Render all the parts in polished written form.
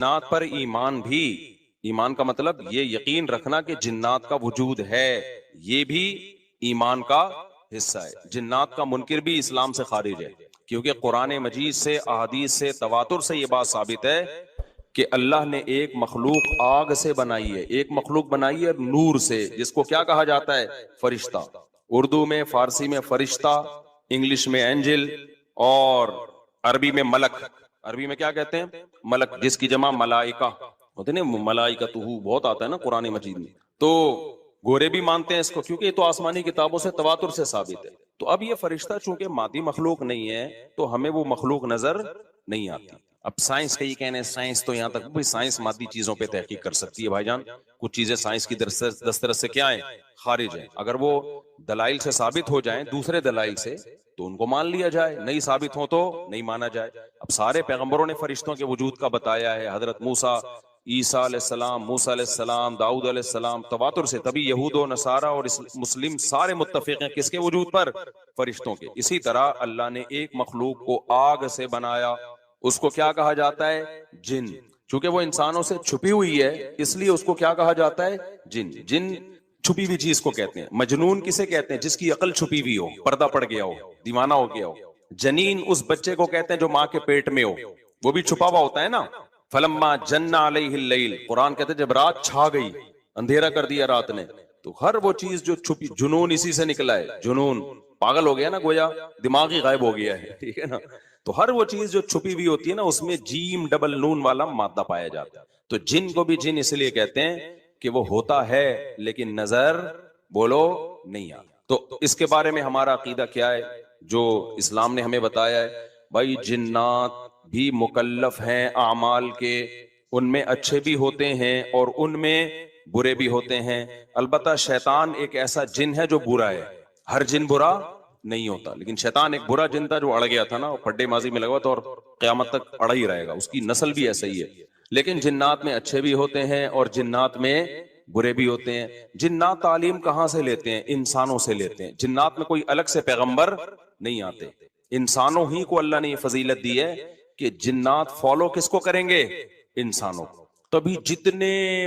جنات پر ایمان بھی، ایمان کا مطلب یہ یقین رکھنا کہ جنات کا وجود ہے، یہ بھی ایمان کا حصہ ہے۔ جنات کا منکر بھی اسلام سے خارج ہے، کیونکہ قرآن مجید سے، احادیث سے، تواتر سے یہ بات ثابت ہے کہ اللہ نے ایک مخلوق آگ سے بنائی ہے، ایک مخلوق بنائی ہے نور سے، جس کو کیا کہا جاتا ہے؟ فرشتہ۔ اردو میں، فارسی میں فرشتہ، انگلش میں اینجل، اور عربی میں ملک۔ عربی میں کیا کہتے ہیں؟ ملک، جس کی جمع ملائکہ ہوتے ہیں، ملائکتہ بہت آتا ہے نا قرآن مجید میں۔ تو گورے بھی مانتے ہیں اس کو، کیونکہ یہ تو آسمانی کتابوں سے، تواتر سے ثابت ہے۔ تو اب یہ فرشتہ چونکہ مادی مخلوق نہیں ہے، تو ہمیں وہ مخلوق نظر نہیں آتی۔ اب سائنس کا یہ کہنا ہے، سائنس تو یہاں تک بھائی سائنس مادی چیزوں پہ تحقیق کر سکتی ہے بھائی جان، کچھ چیزیں سائنس کی دسترس سے کیا ہیں؟ خارج ہیں۔ اگر وہ دلائل سے ثابت ہو جائیں، دوسرے دلائل سے، تو ان کو مان لیا جائے، نہیں ثابت ہو تو نہیں مانا جائے۔ اب سارے پیغمبروں نے فرشتوں کے وجود کا بتایا ہے، حضرت موسیٰ، عیسیٰ علیہ السلام، موسیٰ علیہ السلام، داؤد علیہ السلام، تواتر سے، تبھی یہود و نصارہ اور مسلم سارے متفق ہیں کس کے وجود پر؟ فرشتوں کے۔ اسی طرح اللہ نے ایک مخلوق کو آگ سے بنایا، اس کو کیا کہا جاتا ہے؟ جن۔ چونکہ وہ انسانوں سے چھپی ہوئی ہے، اس لیے اس کو کیا کہا جاتا ہے؟ جن۔ جن چھپی ہوئی چیز کو کہتے ہیں۔ مجنون کسے کہتے ہیں؟ جس کی عقل چھپی ہوئی ہو، پردہ پڑ گیا ہو، دیوانہ ہو گیا ہو۔ جنین اس بچے کو کہتے ہیں جو ماں کے پیٹ میں ہو، وہ بھی چھپا ہوا ہوتا ہے نا۔ فلما جن علیہ اللیل، قرآن کہتے ہیں جب رات چھا گئی، اندھیرا کر دیا رات نے، تو ہر وہ چیز جو چھپی، جنون اسی سے نکلا ہے۔ جنون پاگل ہو گیا نا، گویا دماغی غائب ہو گیا ہے، ٹھیک ہے نا۔ تو ہر وہ چیز جو چھپی ہوئی ہوتی ہے نا، اس میں جیم ڈبل نون والا مادہ پایا جاتا ہے۔ تو جن کو بھی جن اس لیے کہتے ہیں کہ وہ ہوتا ہے لیکن نظر بولو نہیں آتا۔ تو اس کے بارے میں ہمارا عقیدہ کیا ہے جو اسلام نے ہمیں بتایا ہے؟ بھائی جنات بھی مکلف ہیں اعمال کے، ان میں اچھے بھی ہوتے ہیں اور ان میں برے بھی ہوتے ہیں۔ البتہ شیطان ایک ایسا جن ہے جو برا ہے، ہر جن برا نہیں ہوتا، لیکن شیطان ایک برا جن تھا جو اڑ گیا تھا نا، وہ پڈے ماضی میں لگا تھا اور قیامت تک اڑا ہی رہے گا، اس کی نسل بھی ایسا ہی ہے۔ لیکن جنات میں اچھے بھی ہوتے ہیں اور جنات میں برے بھی ہوتے ہیں۔ جنات تعلیم کہاں سے لیتے ہیں؟ انسانوں سے لیتے ہیں۔ جنات میں کوئی الگ سے پیغمبر نہیں آتے، انسانوں ہی کو اللہ نے یہ فضیلت دی ہے کہ جنات فالو کس کو کریں گے؟ انسانوں کو۔ تبھی جتنے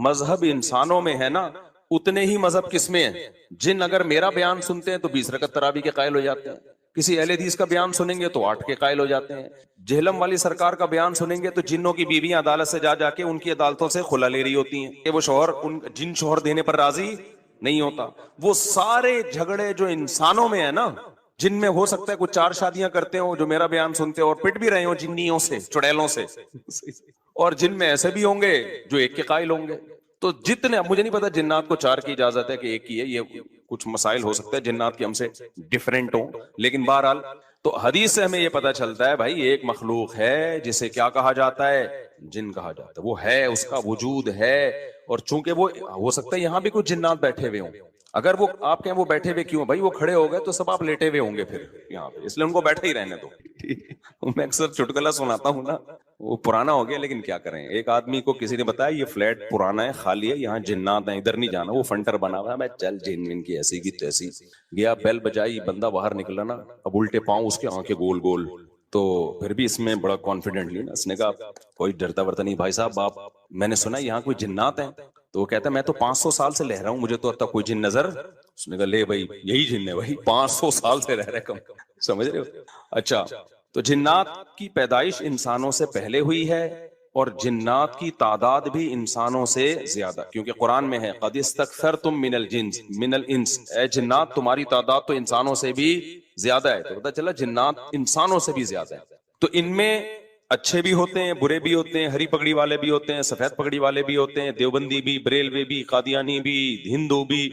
مذہب انسانوں میں ہے نا، اتنے ہی مذہب کس میں ہیں؟ جن اگر میرا بیان سنتے ہیں تو 20 رکعت تراویح کے قائل ہو جاتے ہیں، کسی اہل حدیث کا بیان سنیں گے تو 8 کے قائل ہو جاتے ہیں، جہلم والی سرکار کا بیان سنیں گے تو جنوں کی بیویاں عدالت سے جا کے ان کی عدالتوں سے خلا لے رہی ہوتی ہیں کہ وہ شوہر جن شوہر دینے پر راضی نہیں ہوتا۔ وہ سارے جھگڑے جو انسانوں میں ہے نا، جن میں ہو سکتا ہے کچھ 4 شادیاں کرتے ہوں جو میرا بیان سنتے ہو اور پٹ بھی رہے ہوں جنیوں سے، چڑیلوں سے، اور جن میں ایسے بھی ہوں گے جو 1 کے قائل ہوں گے۔ تو جتنے، مجھے نہیں پتا جنات کو 4 کی اجازت ہے کہ 1 کی ہے، یہ کچھ مسائل ہو سکتا ہے جنات کے ہم سے ڈیفرنٹ ہوں، لیکن بہرحال تو حدیث سے ہمیں یہ پتا چلتا ہے بھائی ایک مخلوق ہے جسے کیا کہا جاتا ہے؟ جن کہا جاتا ہے۔ وہ ہے، اس کا وجود ہے، اور چونکہ وہ ہو سکتا ہے یہاں بھی کچھ جنات بیٹھے ہوئے ہوں، اگر وہ آپ کہیں وہ بیٹھے ہوئے کیوں بھائی؟ وہ کھڑے ہو گئے تو سب آپ لیٹے ہوئے ہوں گے پھر یہاں پہ، اس لیے ان کو بیٹھے ہی رہنے دو۔ میں اکثر چٹکلا سناتا ہوں نا، وہ پرانا ہو گیا لیکن کیا کریں، ایک آدمی کو کسی نے بتایا یہ فلیٹ پرانا ہے، خالی ہے، یہاں جنات ہیں، ادھر نہیں جانا، وہ فنٹر بنا ہوا ہے۔ میں چل جن ان کی ایسی کی تیسی گیا، بیل بجائی، بندہ باہر نکلا نا، اب الٹے پاؤں اس کے آنکھیں گول گول، تو پھر بھی اس میں بڑا کانفیڈنٹلی نا اس نے کہا کوئی ڈرتا ورتا نہیں بھائی صاحب، آپ میں نے سنا یہاں کوئی جنات ہیں؟ تو وہ کہتا ہے میں تو 500 سال سے رہ رہا ہوں، مجھے تو اب تک کوئی جن نظر۔ اس نے کہا لے بھائی یہی جن ہے بھائی، 500 سال سے رہ رہے کم، سمجھ رہے ہو؟ اچھا، تو جنات کی پیدائش انسانوں سے پہلے ہوئی ہے، اور جنات کی تعداد بھی انسانوں سے زیادہ، کیونکہ قرآن میں ہے قد استکثرتم من الانس، اے جنات تمہاری تعداد تو انسانوں سے بھی زیادہ ہے۔ تو پتہ چلا جنات انسانوں سے بھی زیادہ ہے۔ تو ان میں اچھے بھی ہوتے ہیں، برے بھی ہوتے ہیں، ہری پگڑی والے بھی ہوتے ہیں، سفید پگڑی والے بھی ہوتے ہیں، دیوبندی بھی، بریلوی بھی، قادیانی بھی، ہندو بھی،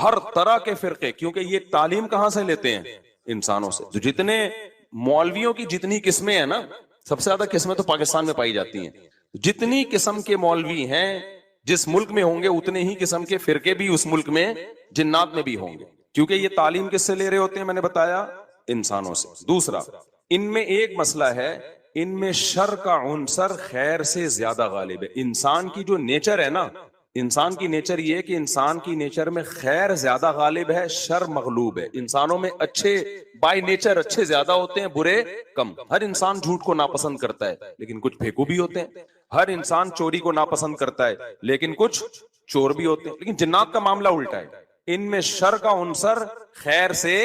ہر طرح کے فرقے، کیونکہ یہ تعلیم کہاں سے لیتے ہیں؟ انسانوں سے۔ تو جتنے مولویوں کی جتنی قسمیں ہیں نا، سب سے زیادہ قسمیں تو پاکستان میں پائی جاتی ہیں۔ جتنی قسم کے مولوی ہیں جس ملک میں ہوں گے، اتنے ہی قسم کے فرقے بھی اس ملک میں جنات میں بھی ہوں گے، کیونکہ یہ تعلیم کس سے لے رہے ہوتے ہیں؟ میں نے بتایا انسانوں سے۔ دوسرا، ان میں ایک مسئلہ ہے، ان میں شر کا عنصر خیر سے زیادہ غالب ہے۔ انسان کی جو نیچر ہے نا، انسان کی نیچر یہ ہے کہ انسان کی نیچر میں خیر زیادہ غالب ہے، شر مغلوب ہے. انسانوں میں اچھے بائی نیچر اچھے زیادہ ہوتے ہیں، برے کم. ہر انسان جھوٹ کو ناپسند کرتا ہے لیکن کچھ پھیکو بھی ہوتے ہیں. ہر انسان چوری کو ناپسند کرتا ہے لیکن کچھ چور بھی ہوتے ہیں. لیکن جنات کا معاملہ الٹا ہے، ان میں شر کا عنصر خیر سے،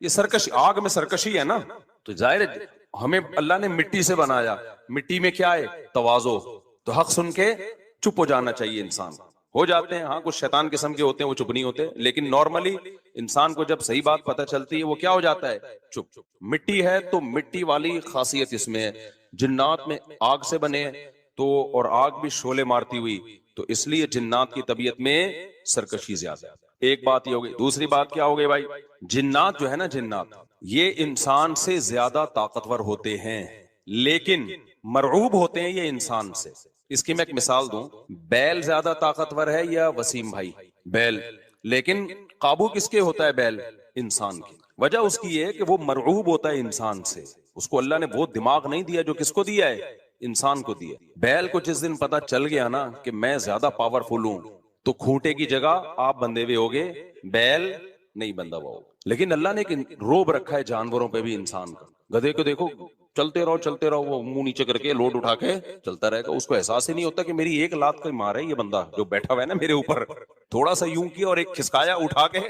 یہ سرکشی، آگ میں سرکشی ہے نا. تو ظاہر ہے ہمیں اللہ نے مٹی سے بنایا، مٹی میں کیا ہے؟ تواضع. تو حق سن کے چپ ہو جانا چاہیے. انسان ہو جاتے ہیں، ہاں کچھ شیطان قسم کے ہوتے ہیں وہ چپ نہیں ہوتے، لیکن نارملی انسان کو جب صحیح بات پتہ چلتی ہے وہ کیا ہو جاتا ہے؟ چپ. مٹی ہے تو مٹی والی خاصیت اس میں ہے. جنات میں آگ سے بنے تو، اور آگ بھی شعلے مارتی ہوئی، تو اس لیے جنات کی طبیعت میں سرکشی زیادہ. ایک بات یہ ہو گئی. دوسری بات کیا ہو گئی بھائی؟ جنات جو ہے نا، جنات یہ انسان سے زیادہ طاقتور ہوتے ہیں لیکن مرعوب ہوتے ہیں یہ انسان سے. اس کی میں ایک مثال دوں، بیل زیادہ طاقتور ہے یا وسیم بھائی؟ بیل. لیکن قابو کس کے ہوتا ہے بیل؟ انسان کی. وجہ اس کی یہ ہے کہ وہ مرعوب ہوتا ہے انسان سے. اس کو اللہ نے وہ دماغ نہیں دیا جو کس کو دیا ہے؟ انسان کو دیا. بیل کو جس دن پتا چل گیا نا کہ میں زیادہ پاورفل ہوں، تو کھوٹے کی جگہ آپ بندے ہوئے ہوگے، بیل نہیں بندہ ہوا ہوگا. لیکن اللہ نے ایک روب رکھا ہے جانوروں پہ بھی انسان کا. گدھے کو دیکھو، چلتے رہو چلتے رہو، وہ منہ نیچے کر کے لوڈ اٹھا کے چلتا رہے گا. اس کو احساس ہی نہیں ہوتا کہ میری ایک لات کا مار ہے یہ بندہ جو بیٹھا ہوا ہے نا میرے اوپر، تھوڑا سا یوں کیا اور ایک کھسکایا، اٹھا کے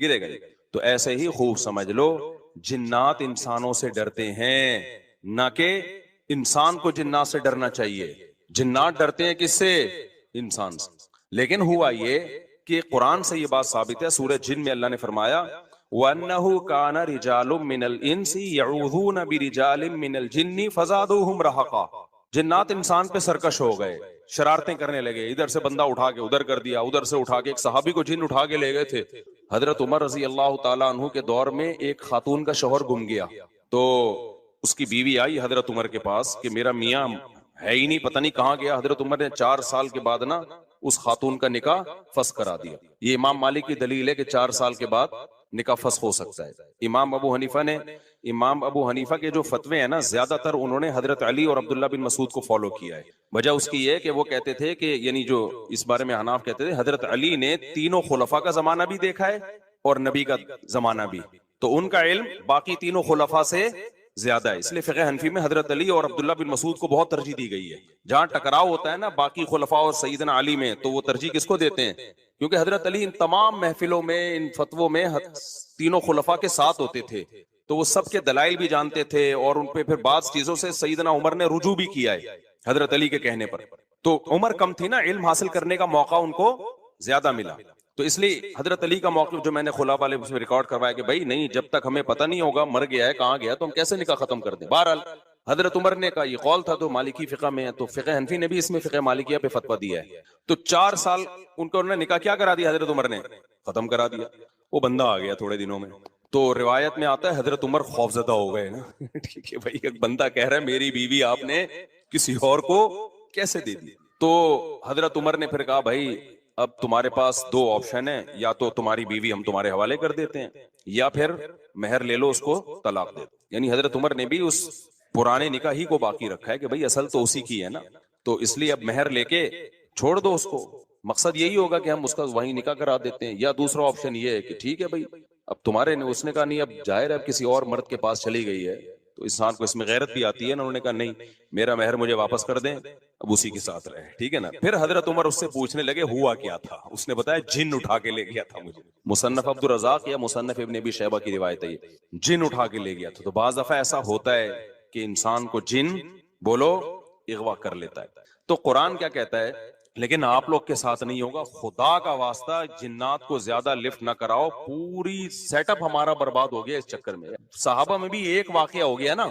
گرے گئے. تو ایسے ہی خوب سمجھ لو، جنات انسانوں سے ڈرتے ہیں، نہ کہ انسان کو جنات سے ڈرنا چاہیے. جنات ڈرتے ہیں کس سے؟ انسان سے. لیکن ہوا یہ کہ قرآن سے یہ بات ثابت ہے. سورہ جن میں اللہ نے فرمایا وَأَنَّهُ كَانَ رِجَالٌ مِّنَ الْإِنسِ يَعُوذُونَ بِرِجَالٍ مِّنَ الْجِنِّ فَزَادُوهُمْ رَهَقًا. جنات انسان پہ سرکش ہو گئے، شرارتیں کرنے لگے. ادھر سے بندہ اٹھا کے ادھر کر دیا، ادھر سے اٹھا کے. ایک صحابی کو جن اٹھا کے لے گئے تھے. حضرت عمر رضی اللہ تعالیٰ عنہ کے دور میں ایک خاتون کا شوہر گم گیا، تو اس کی بیوی آئی حضرت عمر کے پاس کہ میرا میاں ہے ہی نہیں، پتہ نہیں کہاں گیا. حضرت عمر نے 4 سال کے بعد نا اس خاتون کا نکاح فسخ کرا دیا. یہ امام مالک کی دلیل ہے کہ 4 سال کے بعد نکاح فسخ ہو سکتا ہے. امام ابو حنیفہ کے جو فتوے ہیں نا، زیادہ تر انہوں نے حضرت علی اور عبداللہ بن مسعود کو فالو کیا ہے. وجہ اس کی یہ ہے کہ وہ کہتے تھے کہ، یعنی جو اس بارے میں حناف کہتے تھے، حضرت علی نے تینوں خلفاء کا زمانہ بھی دیکھا ہے اور نبی کا زمانہ بھی، تو ان کا علم باقی تینوں خلفاء سے زیادہ ہے. اس لیے فقہ حنفی میں حضرت علی اور عبداللہ بن مسعود کو بہت ترجیح دی گئی ہے. جہاں ٹکراؤ ہوتا ہے نا باقی خلفاء اور سیدنا علی میں، تو وہ ترجیح کس کو دیتے ہیں؟ کیونکہ حضرت علی ان تمام محفلوں میں، ان فتووں میں تینوں خلفاء کے ساتھ ہوتے تھے، تو وہ سب کے دلائل بھی جانتے تھے، اور ان پہ پھر بعض چیزوں سے سیدنا عمر نے رجوع بھی کیا ہے حضرت علی کے کہنے پر. تو عمر کم تھی نا، علم حاصل کرنے کا موقع ان کو زیادہ ملا. تو اس لیے حضرت علی کا موقف جو میں نے خلا والے میں ریکارڈ کروایا کہ بھائی نہیں، جب تک ہمیں پتہ نہیں ہوگا مر گیا ہے کہاں گیا تو ہم کیسے نکاح ختم کر دیں. بہرحال حضرت عمر نے کا یہ قول تھا، تو مالکی فقہ میں ہے، تو فقہ حنفی نے بھی اس میں فقہ مالکیہ پہ فتویٰ دیا ہے. تو 4 سال ان کو انہوں نے نکاح کیا کرا دیا، حضرت عمر نے ختم کرا دیا. وہ بندہ آ گیا تھوڑے دنوں میں. تو روایت میں آتا ہے حضرت عمر خوفزدہ ہو گئے نا. ٹھیک ہے بھائی، ایک بندہ کہہ رہا ہے میری بیوی آپ نے کسی اور کو کیسے دے دی. تو حضرت عمر نے پھر کہا بھائی اب تمہارے پاس 2 آپشن ہیں، یا تو تمہاری بیوی ہم تمہارے حوالے کر دیتے ہیں، یا پھر مہر لے لو، اس کو طلاق دے دو. یعنی حضرت عمر نے بھی اس پرانے نکاح ہی کو باقی رکھا ہے کہ بھائی اصل تو اسی کی ہے نا، تو اس لیے اب مہر لے کے چھوڑ دو اس کو. مقصد یہی ہوگا کہ ہم اس کا وہیں نکاح کرا دیتے ہیں. یا دوسرا آپشن یہ ہے کہ ٹھیک ہے بھائی اب تمہارے نے، اس نے کہا نہیں اب ظاہر ہے اب کسی اور مرد کے پاس چلی گئی ہے، تو انسان کو اس میں غیرت بھی آتی ہے نا. انہوں نے کہا نہیں، میرا مہر مجھے واپس کر دیں، اب اسی کے ساتھ رہے. ٹھیک ہے نا. پھر حضرت عمر اس سے پوچھنے لگے ہوا کیا تھا. اس نے بتایا جن اٹھا کے لے گیا تھا مجھے. مصنف عبد الرزاق یا مصنف ابن ابی شیبہ کی روایت ہے، جن اٹھا کے لے گیا تھا. تو بعض دفعہ ایسا ہوتا ہے کہ انسان کو جن بولو اغوا کر لیتا ہے. تو قرآن کیا کہتا ہے، لیکن آپ لوگ کے ساتھ نہیں ہوگا. خدا کا واسطہ جنات کو زیادہ لفٹ نہ کراؤ، پوری سیٹ اپ ہمارا برباد ہو گیا اس چکر میں. صحابہ میں بھی ایک واقعہ ہو گیا نا،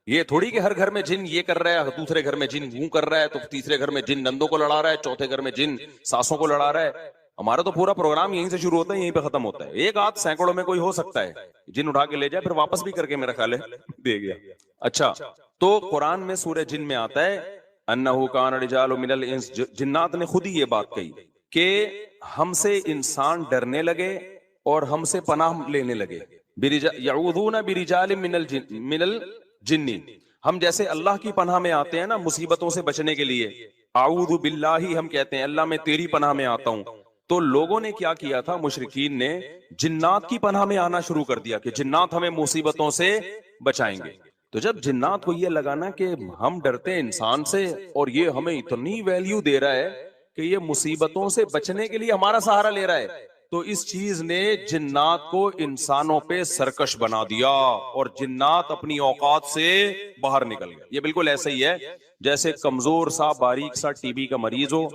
یہ تھوڑی کہ ہر گھر میں جن یہ کر رہا ہے، دوسرے گھر میں جن وہ کر رہا ہے، تو تیسرے گھر میں جن نندوں کو لڑا رہا ہے، چوتھے گھر میں جن ساسوں کو لڑا رہا ہے. ہمارا تو پورا پروگرام یہیں سے شروع ہوتا ہے یہیں پہ ختم ہوتا ہے. ایک آدھ سینکڑوں میں کوئی ہو سکتا ہے جن اٹھا کے لے جائے، پھر واپس بھی کر کے میرا خیال ہے دے گیا. اچھا، تو قرآن میں سورہ جن میں آتا ہے انہو کان رجال من الانس، جنات نے خود ہی یہ بات کہی کہ ہم سے انسان ڈرنے لگے اور ہم سے پناہ لینے لگے. یعوذون برجال من الجن، ہم جیسے اللہ کی پناہ میں آتے ہیں نا مصیبتوں سے بچنے کے لیے، اعوذ باللہ ہم کہتے ہیں اللہ میں تیری پناہ میں آتا ہوں. تو لوگوں نے کیا کیا تھا, مشرکین نے جنات کی پناہ میں آنا شروع کر دیا کہ جنات ہمیں مصیبتوں سے بچائیں گے. تو جب جنات کو یہ لگانا کہ ہم ڈرتے ہیں انسان سے اور یہ ہمیں اتنی ویلیو دے رہا ہے کہ یہ مصیبتوں سے بچنے کے لیے ہمارا سہارا لے رہا ہے, تو اس چیز نے جنات کو انسانوں پہ سرکش بنا دیا اور جنات اپنی اوقات سے باہر نکل گئے. یہ بالکل ایسا ہی ہے جیسے کمزور سا باریک سا ٹی بی کا مریض ہو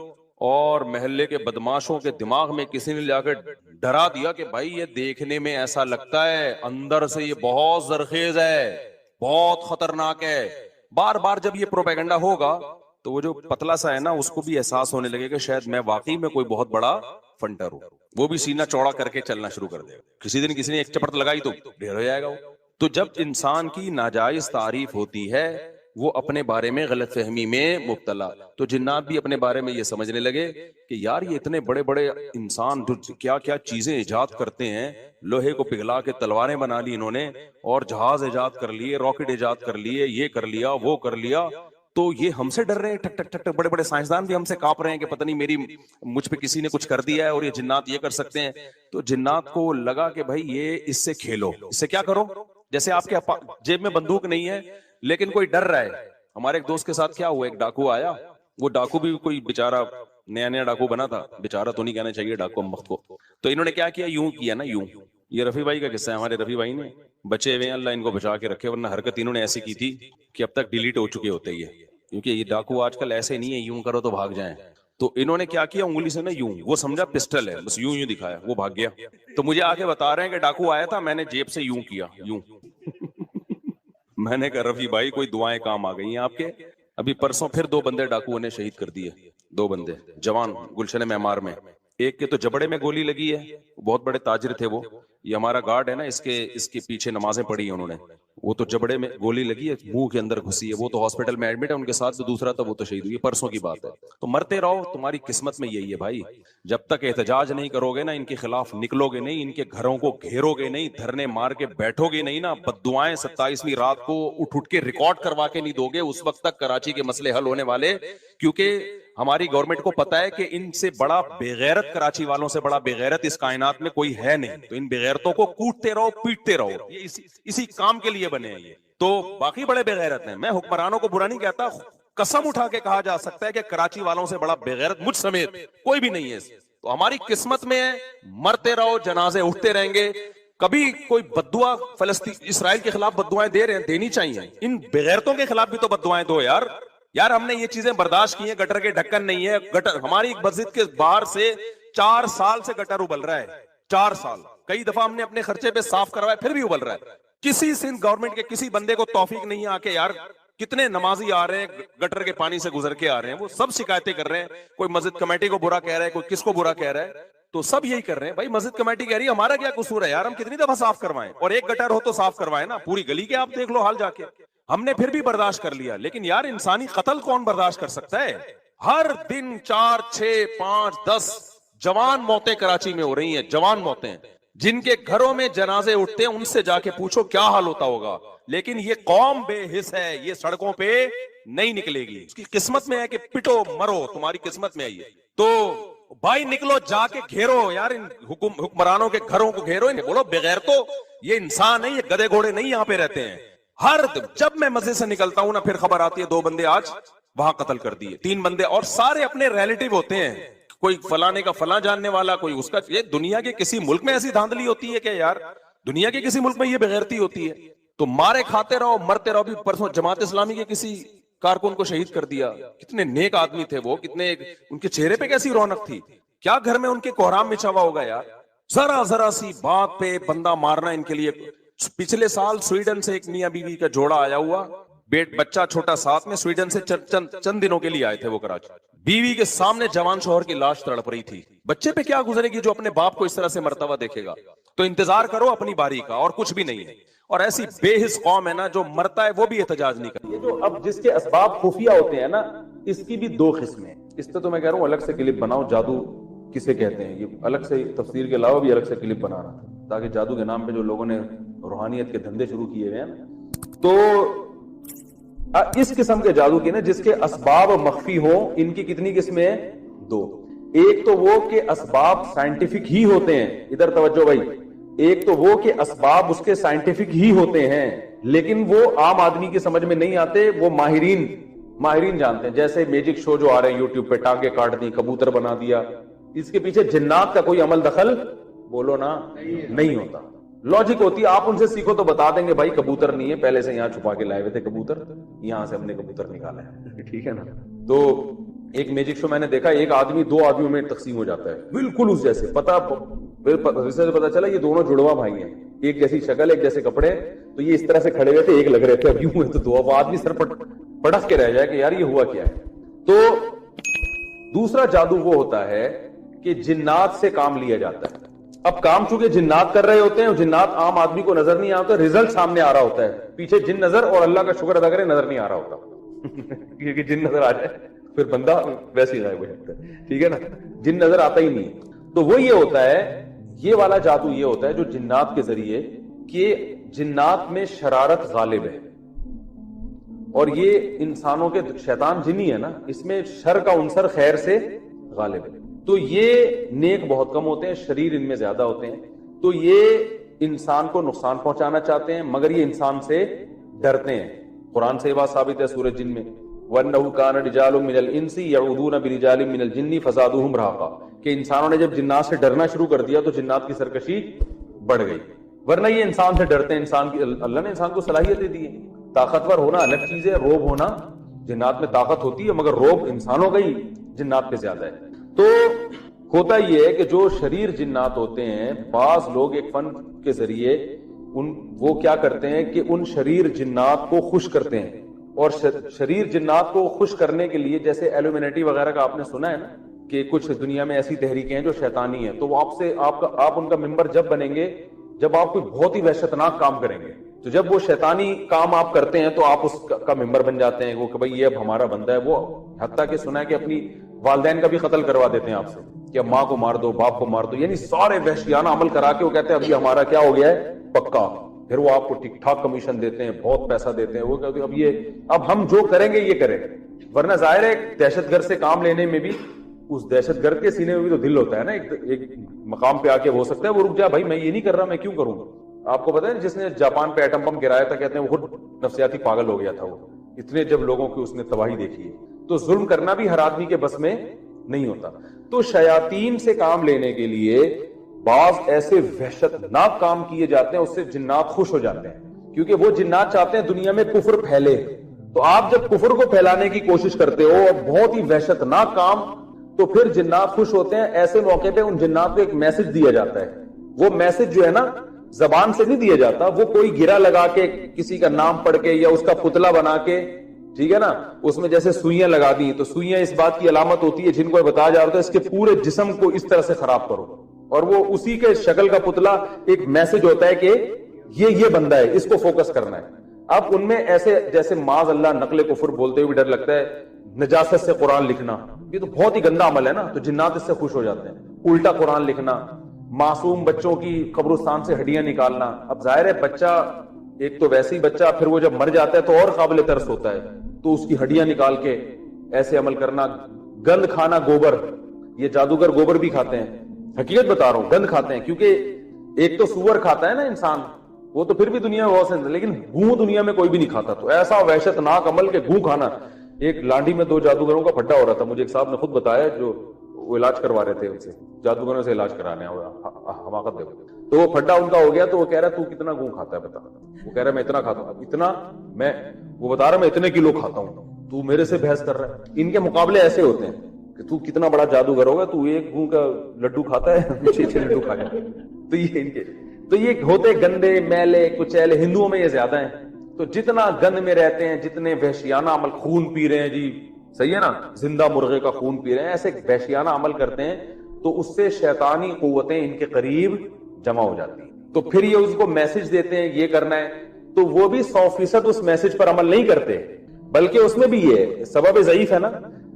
اور محلے کے بدماشوں کے دماغ میں کسی نے جا کے ڈرا دیا کہ بھائی یہ دیکھنے میں ایسا لگتا ہے, اندر سے یہ بہت زرخیز ہے, بہت خطرناک ہے. بار بار جب یہ پروپیگنڈا ہوگا تو وہ جو پتلا سا ہے نا اس کو بھی احساس ہونے لگے کہ شاید میں واقعی میں کوئی بہت بڑا فنٹر ہوں, وہ بھی سینہ چوڑا کر کے چلنا شروع کر دے گا. کسی دن کسی نے ایک چپٹ لگائی تو ڈھیر ہو جائے گا وہ. تو جب انسان کی ناجائز تعریف ہوتی ہے وہ اپنے بارے میں غلط فہمی میں مبتلا, تو جنات بھی اپنے بارے میں یہ سمجھنے لگے کہ یار یہ اتنے بڑے بڑے انسان جو کیا کیا چیزیں ایجاد کرتے ہیں, لوہے کو پگھلا کے تلواریں بنا لی انہوں نے, اور جہاز ایجاد کر لیے, راکٹ ایجاد کر لیے, یہ کر لیا وہ کر لیا, تو یہ ہم سے ڈر رہے ہیں. ٹھک ٹھک ٹھک ٹھک بڑے بڑے سائنسدان بھی ہم سے کانپ رہے ہیں کہ پتہ نہیں مجھ پہ کسی نے کچھ کر دیا ہے اور یہ جنات یہ کر سکتے ہیں. تو جنات کو لگا کہ بھائی یہ اس سے کھیلو, اس سے کیا کرو, جیسے آپ کے جیب میں بندوق نہیں ہے لیکن کوئی ڈر رہا ہے. ہمارے ایک دوست کے ساتھ کیا ہوا, ایک ڈاکو آیا, وہ ڈاکو بھی کوئی بیچارہ نیا نیا ڈاکو بنا تھا, بیچارہ تو نہیں کہنا چاہیے ڈاکو مخت کو. تو انہوں نے کیا کیا, یوں کیا نا یوں. یہ رفیع بھائی کا قصہ ہے, ہمارے رفیع بھائی نے بچے ہوئے ہیں, اللہ ان کو بچا کے رکھے, ورنہ حرکت انہوں نے ایسی کی تھی کہ اب تک ڈیلیٹ ہو چکے ہوتے یہ, کیونکہ یہ ڈاکو آج کل ایسے نہیں ہے یوں کرو تو بھاگ جائیں. تو انہوں نے کیا کیا, انگلی سے نا یوں, وہ سمجھا پسٹل ہے, بس یوں یوں دکھایا, وہ بھاگ گیا. تو مجھے آ کے بتا رہے ہیں کہ ڈاکو آیا تھا, میں نے جیب سے یوں کیا, یوں. میں نے کہا رفیع بھائی کوئی دعائیں کام آ گئی ہیں آپ کے. ابھی پرسوں پھر 2 بندے ڈاکوؤں نے شہید کر دیے, 2 بندے جوان گلشن معمار میں. ایک کے تو جبڑے میں گولی لگی ہے, بہت بڑے تاجر تھے وہ, یہ ہمارا گارڈ ہے نا اس کے پیچھے نمازیں پڑھی انہوں نے, وہ تو جبڑے میں گولی لگی ہے, منہ کے اندر گھسی ہے, وہ تو ہاسپٹل میں ایڈمٹ ہے, ان کے ساتھ جو دوسرا تھا وہ تو شہید ہوئی, پرسوں کی بات ہے. تو مرتے رہو, تمہاری قسمت میں یہی ہے بھائی. جب تک احتجاج نہیں کرو گے نا, ان کے خلاف نکلو گے نہیں, ان کے گھروں کو گھیرو گے نہیں, دھرنے مار کے بیٹھو گے نہیں نا, بددعائیں 27ویں رات کو اٹھ کے ریکارڈ کروا کے نہیں دو گے, اس وقت تک کراچی کے مسئلے حل ہونے والے. کیونکہ ہماری گورنمنٹ کو پتا ہے کہ ان سے بڑا بےغیرت, کراچی والوں سے بڑا بےغیرت اس کائنات میں کوئی ہے نہیں. تو ان بےغیرتوں کو کوٹتے رہو, پیٹتے رہو, یہ اسی کام کے لیے بنے ہیں یہ. تو باقی بڑے بےغیرت ہیں, میں حکمرانوں کو برا نہیں کہتا, قسم اٹھا کے کہا جا سکتا ہے کہ کراچی والوں سے بڑا بےغیرت مجھ سمیت کوئی بھی نہیں ہے. تو ہماری قسمت میں ہے, مرتے رہو, جنازے اٹھتے رہیں گے. کبھی کوئی بددعا فلسطین اسرائیل کے خلاف بددعائیں دے رہے ہیں, دینی چاہیے. ان بےغیرتوں کے خلاف بھی تو بددعائیں دو یار. یار ہم نے یہ چیزیں برداشت کی ہیں, گٹر کے ڈھکن نہیں ہے, گٹر ہماری مسجد کے باہر سے 4 سال سے گٹر ابل رہا ہے, 4 سال. کئی دفعہ ہم نے اپنے خرچے پہ صاف کروایا, پھر بھی ابل رہا ہے. کسی سندھ گورنمنٹ کے کسی بندے کو توفیق نہیں آ کے, یار کتنے نمازی آ رہے ہیں گٹر کے پانی سے گزر کے آ رہے ہیں, وہ سب شکایتیں کر رہے ہیں. کوئی مسجد کمیٹی کو برا کہہ رہا ہے, کوئی کس کو برا کہہ رہا ہے, تو سب یہی کر رہے ہیں. بھائی مسجد کمیٹی کہہ رہی ہے ہمارا کیا قصور ہے یار, ہم کتنی دفعہ صاف کروائیں, اور ایک گٹر ہو تو صاف کروائیں نا, پوری گلی کے آپ دیکھ لو حال جا کے. ہم نے پھر بھی برداشت کر لیا, لیکن یار انسانی قتل کون برداشت کر سکتا ہے. ہر دن 4 6 5 10 جوان موتیں کراچی میں ہو رہی ہیں, جوان موتیں. جن کے گھروں میں جنازے اٹھتے ہیں ان سے جا کے پوچھو کیا حال ہوتا ہوگا. لیکن یہ قوم بے حس ہے, یہ سڑکوں پہ نہیں نکلے گی. اس کی قسمت میں ہے کہ پٹو مرو, تمہاری قسمت میں ہے یہ. تو بھائی نکلو, جا کے گھیرو یار ان حکمرانوں کے گھروں کو گھیرو. بولو بغیر تو یہ انسان ہے, یہ گدے گھوڑے نہیں یہاں پہ رہتے ہیں. ہر جب میں مسجد سے نکلتا ہوں نا, پھر خبر آتی ہے 2 بندے آج وہاں قتل کر دیے, 3 بندے, اور سارے اپنے ریلیٹیو ہوتے ہیں. کوئی فلانے کا فلاں جاننے والا, کوئی اس کا. یہ دنیا کے کسی ملک میں ایسی دھاندلی ہوتی ہے کہ یار, دنیا کے کسی ملک میں یہ بغیرتی ہوتی ہے. تو مارے کھاتے رہو, مرتے رہو. بھی پرسوں جماعت اسلامی کے کسی کارکن کو شہید کر دیا. کتنے نیک آدمی تھے وہ, کتنے ان کے چہرے پہ کیسی رونق تھی, کیا گھر میں ان کے کوہرام مچا ہوا ہوگا یار. ذرا سی بات پہ بندہ مارنا ان کے لیے. پچھلے سال سویڈن سے ایک میاں بیوی کا جوڑا آیا ہوا, بچہ چھوٹا ساتھ میں, سویڈن سے چند دنوں کے لیے آئے تھے وہ کراچی. بیوی کے سامنے جوان شوہر کی لاش تڑپ رہی تھی. بچے پہ کیا گزرے گی جو اپنے باپ کو اس طرح سے مرتا ہوا دیکھے گا. تو انتظار کرو اپنی باری کا, اور کچھ بھی نہیں ہے. اور ایسی بے حس قوم ہے نا, جو مرتا ہے وہ بھی احتجاج نہیں کرتی. یہ جو اب جس کے اسباب خفیہ ہوتے ہیں نا, اس کی بھی 2 قسمیں. اس پہ تو میں کہہ رہا ہوں الگ سے کلپ بناؤ, جادو کسے کہتے ہیں, یہ الگ سے تفسیر کے علاوہ بھی الگ سے کلپ بنا رہا تھا, تاکہ جادو کے نام پہ جو لوگوں نے روحانیت کے دھندے شروع کیے ہوئے ہیں. تو اس قسم کے جادو کی نا جس کے اسباب مخفی ہوں، ان کی کتنی قسمیں ہیں؟ دو. ایک تو وہ کہ اسباب سائنٹیفک ہی ہوتے ہیں، ادھر توجہ بھائی. ایک تو وہ کہ اسباب اس کے سائنٹیفک ہی ہوتے ہیں لیکن وہ عام آدمی کی سمجھ میں نہیں آتے، وہ ماہرین جانتے ہیں. جیسے میجک شو جو آ رہے ہیں یوٹیوب پہ، ٹانگیں کاٹ دی، کبوتر بنا دیا، اس کے پیچھے جنات کا کوئی عمل دخل بولو نا نہیں ہوتا. لاجک ہوتی ہے، آپ ان سے سیکھو تو بتا دیں گے بھائی کبوتر نہیں ہے، پہلے سے یہاں چھپا کے لائے ہوئے تھے کبوتر، یہاں سے ہم نے کبوتر نکالا ہے. ٹھیک ہے نا. تو ایک میجک شو میں نے دیکھا، ایک آدمی دو آدمیوں میں تقسیم ہو جاتا ہے بالکل اس جیسے، پتا چلا یہ دونوں جڑواں بھائی ہیں، ایک جیسی شکل ایک جیسے کپڑے، تو یہ اس طرح سے کھڑے ہوئے تھے، ایک لگ رہے تھے، اب یوں ہوئے تو دو، اب آدمی سر پڑک کے رہ جائے کہ یار یہ ہوا کیا ہے. تو دوسرا جادو وہ ہوتا ہے کہ جنات سے کام لیا جاتا ہے. اب کام چونکہ جنات کر رہے ہوتے ہیں، جنات عام آدمی کو نظر نہیں آتا، رزلٹ سامنے آ رہا ہوتا ہے، پیچھے جن نظر، اور اللہ کا شکر ادا کرے نظر نہیں آ رہا ہوتا کیونکہ جن نظر آ جائے پھر بندہ ویسے ہی غائب ہو جاتا ہے. ٹھیک ہے نا. جن نظر آتا ہی نہیں. تو وہ یہ ہوتا ہے، یہ والا جادو یہ ہوتا ہے جو جنات کے ذریعے، کہ جنات میں شرارت غالب ہے، اور یہ انسانوں کے شیطان جنی ہے نا، اس میں شر کا عنصر خیر سے غالب ہے. تو یہ نیک بہت کم ہوتے ہیں، شریر ان میں زیادہ ہوتے ہیں. تو یہ انسان کو نقصان پہنچانا چاہتے ہیں مگر یہ انسان سے ڈرتے ہیں. قرآن سے یہ بات ثابت ہے سورۃ جن میں، وَأَنَّهُ كَانَ رِجَالٌ مِّنَ الْإِنسِ يَعُوذُونَ بِرِجَالٍ مِّنَ الْجِنِّ فَزَادُوهُمْ رَهَقًا، کہ انسانوں نے جب جنات سے ڈرنا شروع کر دیا تو جنات کی سرکشی بڑھ گئی. ورنہ یہ انسان سے ڈرتے ہیں. انسان کی اللہ نے انسان کو صلاحیتیں دی ہیں. طاقتور ہونا الگ چیز ہے، روب ہونا، جنات میں طاقت ہوتی ہے مگر روب انسانوں کا ہی جنات پہ زیادہ ہے. تو ہوتا یہ ہے کہ جو شریر جنات ہوتے ہیں، بعض لوگ ایک فن کے ذریعے وہ کیا کرتے ہیں کہ ان شریر جنات کو خوش کرتے ہیں. اور شریر جنات کو خوش کرنے کے لیے، جیسے ایلومینٹی وغیرہ کا آپ نے سنا ہے نا، کہ کچھ دنیا میں ایسی تحریکیں ہیں جو شیطانی ہیں، تو وہ آپ ان کا ممبر جب بنیں گے جب آپ کوئی بہت ہی وحشتناک کام کریں گے. تو جب وہ شیطانی کام آپ کرتے ہیں تو آپ اس کا ممبر بن جاتے ہیں، وہ کہ بھائی یہ اب ہمارا بندہ ہے. وہ حتیٰ کہ سنا ہے کہ اپنی والدین کا بھی قتل کروا دیتے ہیں آپ سے، کہ ماں کو مار دو، باپ کو مار دو، یعنی سارے وحشیانہ عمل کرا کے وہ کہتے ہیں ابھی ہمارا کیا ہو گیا ہے پکا. پھر وہ آپ کو ٹھیک ٹھاک کمیشن دیتے ہیں، بہت پیسہ دیتے ہیں. وہ کہتے ہیں اب ہم جو کریں گے یہ کریں. ورنہ ظاہر ہے دہشت گرد سے کام لینے میں بھی اس دہشت گرد کے سینے میں بھی تو دل ہوتا ہے نا. ایک مقام پہ آ کے ہو سکتا ہے وہ رک جائے، بھائی میں یہ نہیں کر رہا، میں کیوں کروں گا. آپ کو پتا ہے جس نے جاپان پہ ایٹم بم گرایا تھا، کہتے ہیں وہ خود نفسیاتی پاگل ہو گیا تھا. وہ اتنے جب لوگوں کی اس نے تباہی دیکھی ہے. تو ظلم کرنا بھی ہر آدمی کے بس میں نہیں ہوتا. تو شیاطین سے کام لینے کے لیے بعض ایسے وحشتناک کام کیے جاتے ہیں، اس سے جنات خوش ہو جاتے ہیں، کیونکہ وہ جنات چاہتے ہیں دنیا میں کفر پھیلے. تو آپ جب کفر کو پھیلانے کی کوشش کرتے ہو اور بہت ہی وحشتناک کام، تو پھر جنات خوش ہوتے ہیں. ایسے موقع پہ ان جنات کو ایک میسج دیا جاتا ہے. وہ میسج جو ہے نا زبان سے نہیں دیا جاتا، وہ کوئی گرہ لگا کے کسی کا نام پڑھ کے یا اس کا پتلا بنا کے، ٹھیک ہے نا، اس میں جیسے سوئیاں لگا دی. تو سوئیاں اس بات کی علامت ہوتی ہے، جن کو بتایا جا رہا ہے اس کے پورے جسم کو اس طرح سے خراب کرو، اور وہ اسی کے شکل کا پتلا ایک میسج ہوتا ہے کہ یہ بندہ ہے، اس کو فوکس کرنا ہے. اب ان میں ایسے جیسے معاذ اللہ نقل کفر بولتے ہوئے ڈر لگتا ہے، نجاست سے قرآن لکھنا، یہ تو بہت ہی گندا عمل ہے نا. تو جنات اس سے خوش ہو جاتے ہیں. الٹا قرآن لکھنا، معصوم بچوں کی قبرستان سے ہڈیاں نکالنا. اب ظاہر ہے بچہ ایک تو ویسے ہی بچہ، پھر وہ جب مر جاتا ہے تو اور قابل ترس ہوتا ہے، تو اس کی ہڈیاں نکال کے ایسے عمل کرنا. گند کھانا، گوبر، یہ جادوگر گوبر بھی کھاتے ہیں، حقیقت بتا رہا ہوں، گند کھاتے ہیں. کیونکہ ایک تو سور کھاتا ہے نا انسان، وہ تو پھر بھی دنیا میں بہت سے، لیکن گوں دنیا میں کوئی بھی نہیں کھاتا. تو ایسا وحشتناک عمل کہ گوں کھانا. ایک لانڈی میں 2 جادوگروں کا پھڈا ہو رہا تھا، مجھے ایک صاحب نے خود بتایا، جو وہ علاج کروا رہے تھے ان سے، جادوگروں سے علاج کرانے، حماقت دیکھو. تو وہ پھڈا ان کا ہو گیا، تو وہ کہہ رہا تو کتنا گوں کھاتا ہے بتا. وہ کہہ رہا میں اتنا کھاتا ہوں. اتنا وہ بتا رہا میں اتنے کلو کھاتا ہوں، تو میرے سے بحث کر رہا ہے. ان کے مقابلے ایسے ہوتے ہیں کہ تو کتنا بڑا جادوگر ہوگا، تو ایک گوں کا لڈو کھاتا ہے، 6 لڈو کھایا. تو یہ ان کے تو یہ ہوتے گندے میلے کچیلے. ہندوؤں میں یہ زیادہ ہیں. تو جتنا گند میں رہتے ہیں، جتنے وحشیانہ عمل، خون پی رہے ہیں جی، صحیح ہے نا، زندہ مرغے کا خون پی رہے ہیں، ایسے وحشیانہ عمل کرتے ہیں، تو اس سے شیطانی قوتیں ان کے قریب جمع ہو جاتی ہیں. تو پھر یہ اس کو میسج دیتے ہیں یہ کرنا ہے، تو وہ بھی 100% اس میسج پر عمل نہیں کرتے، بلکہ اس میں بھی یہ سبب ضعیف ہے نا.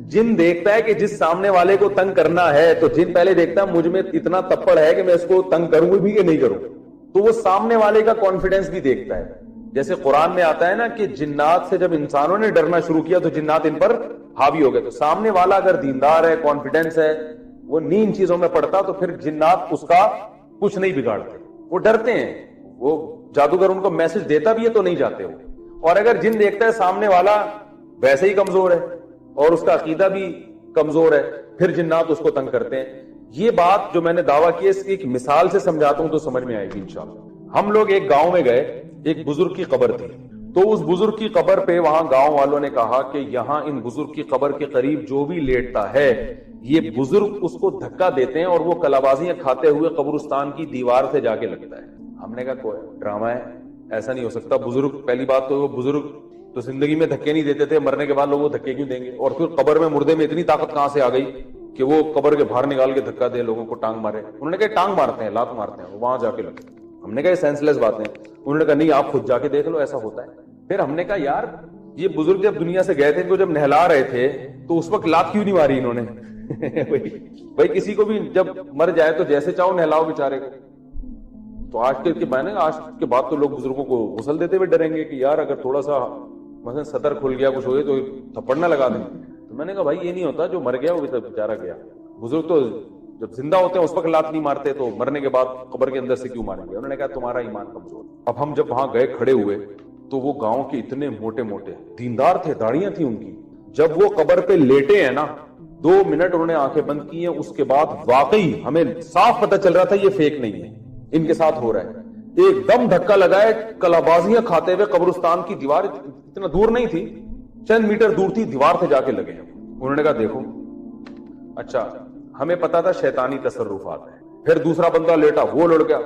جن دیکھتا ہے کہ جس سامنے والے کو تنگ کرنا ہے، تو جن پہلے دیکھتا ہے مجھ میں اتنا تپڑ ہے کہ میں اس کو تنگ کروں بھی کہ نہیں کروں، تو وہ سامنے والے کا کانفیڈنس بھی دیکھتا ہے. جیسے قرآن میں آتا ہے نا کہ جنات سے جب انسانوں نے ڈرنا شروع کیا تو جنات ان پر حاوی ہو گئے. تو سامنے والا اگر دیندار ہے, کانفیڈنس ہے, وہ ان چیزوں میں پڑتا تو پھر جنات اس کا کچھ نہیں بگاڑتے. وہ ڈرتے ہیں, وہ جادوگر ان کو میسج دیتا بھی ہے تو نہیں جاتے وہ. اور اگر جن دیکھتا ہے سامنے والا ویسے ہی کمزور ہے اور اس کا عقیدہ بھی کمزور ہے, پھر جنات اس کو تنگ کرتے ہیں. یہ بات جو میں نے دعویٰ کی ہے اس کی ایک مثال سے سمجھاتا ہوں تو سمجھ میں آئے گی انشاءاللہ. ہم لوگ ایک گاؤں میں گئے, ایک بزرگ کی قبر تھی. تو اس بزرگ کی قبر پہ وہاں گاؤں والوں نے کہا کہ یہاں ان بزرگ کی قبر کے قریب جو بھی لیٹتا ہے یہ بزرگ اس کو دھکا دیتے ہیں اور وہ کلابازیاں کھاتے ہوئے قبرستان کی دیوار سے جا کے لگتا ہے. ہم نے کہا کوئی ڈرامہ ہے, ایسا نہیں ہو سکتا. بزرگ, پہلی بات تو وہ بزرگ تو زندگی میں دھکے نہیں دیتے تھے, مرنے کے بعد لوگ وہ دھکے کیوں دیں گے؟ اور پھر قبر میں مردے میں اتنی طاقت کہاں سے آ گئی کہ وہ قبر کے باہر نکال کے دھکا دے, لوگوں کو ٹانگ مارے. انہوں نے کہا ٹانگ مارتے ہیں, لات مارتے ہیں, وہاں جا کے لگتے. ہم نے کہا یہ سینس لیس باتیں. انہوں نے کہا نہیں آپ خود جا کے دیکھ لو ایسا ہوتا ہے. پھر ہم نے کہا یار یہ بزرگ جب دنیا سے گئے تھے ان کو جب نہلا رہے تھے تو اس وقت لات کیوں نہیں ماری انہوں نے؟ بھائی کسی کو بھی جب مر جائے تو جیسے چاہو نہلاؤ بیچارے کو. تو آج کے بعد تو لوگ بزرگوں کو غسل دیتے ہوئے ڈریں گے کہ یار اگر تھوڑا سا مثلا صدر کھل گیا کچھ ہوئے تو تھپڑ نہ لگا دیں. تو میں نے کہا بھائی یہ نہیں ہوتا, جو مر گیا وہ بھی بیچارہ گیا. بزرگ تو جب زندہ ہوتے ہیں اس وقت لات نہیں مارتے تو مرنے کے بعد قبر کے اندر سے کیوں ماریں گے؟ انہوں نے کہا تمہارا ایمان کمزور. اب ہم جب وہاں گئے کھڑے ہوئے تو وہ گاؤں کے اتنے موٹے موٹے دیندار تھے, داڑیاں تھیں ان کی. جب وہ قبر پہ لیٹے ہیں نا 2 منٹ انہوں نے آنکھیں بند کی ہیں, اس کے بعد واقعی ہمیں صاف پتہ چل رہا تھا یہ فیک نہیں ہے, ان کے ساتھ ہو رہا ہے. ایک دم دھکا لگائے, کلابازیاں کھاتے ہوئے قبرستان کی دیوار اتنا دور نہیں تھی, چند میٹر دور تھی, دیوار سے جا کے لگے. انہوں نے کہا دیکھو اچھا ہمیں پتا تھا شیطانی تصرفات ہیں. پھر دوسرا بندہ لیٹا, وہ لڑ گیا.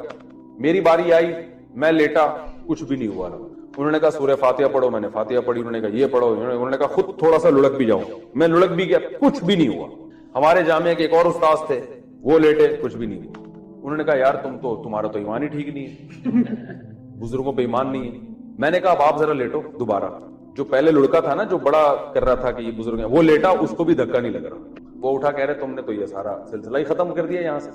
میری باری آئی, میں لیٹا, کچھ بھی نہیں ہوا. انہوں نے کہا سورہ فاتحہ پڑھو, میں نے فاتحہ پڑھی. انہوں نے کہا یہ پڑھو. انہوں نے کہا خود تھوڑا سا لڑک بھی جاؤں, میں لڑک بھی گیا, کچھ بھی نہیں ہوا. ہمارے جامعہ کے ایک اور استاذ تھے, وہ لیٹے, کچھ بھی نہیں ہوا. انہوں نے کہا یار تمہارا تو ایمان ہی ٹھیک نہیں ہے, بزرگوں پہ ایمان نہیں ہے. میں نے کہا اب آپ ذرا لیٹو دوبارہ. جو پہلے لڑکا تھا نا جو بڑا کر رہا تھا کہ یہ بزرگ ہیں, وہ لیٹا, اس کو بھی دھکا نہیں لگ رہا. وہ اٹھا کہہ رہے تم نے تو یہ سارا سلسلہ ہی ختم کر دیا یہاں سے.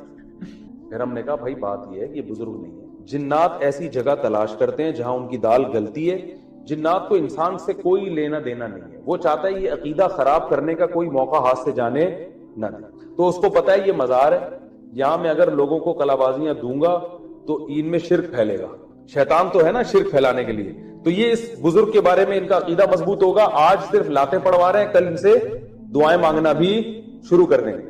پھر ہم نے کہا بھائی بات یہ ہے کہ یہ بزرگ نہیں ہے. جنات ایسی جگہ تلاش کرتے ہیں جہاں ان کی دال گلتی ہے. جنات کو انسان سے کوئی لینا دینا نہیں ہے. وہ چاہتا ہے یہ عقیدہ خراب کرنے کا کوئی موقع ہاتھ سے جانے نہ دے. تو اس کو پتا ہے یہ مزار ہے, یہاں میں اگر لوگوں کو کلابازیاں دوں گا تو ان میں شرک پھیلے گا. شیطان تو ہے نا شرک پھیلانے کے لیے. تو یہ اس بزرگ کے بارے میں ان کا عقیدہ مضبوط ہوگا. آج صرف لاتیں پڑوا رہے ہیں, کل ان سے دعائیں مانگنا بھی شروع کر دیں گے.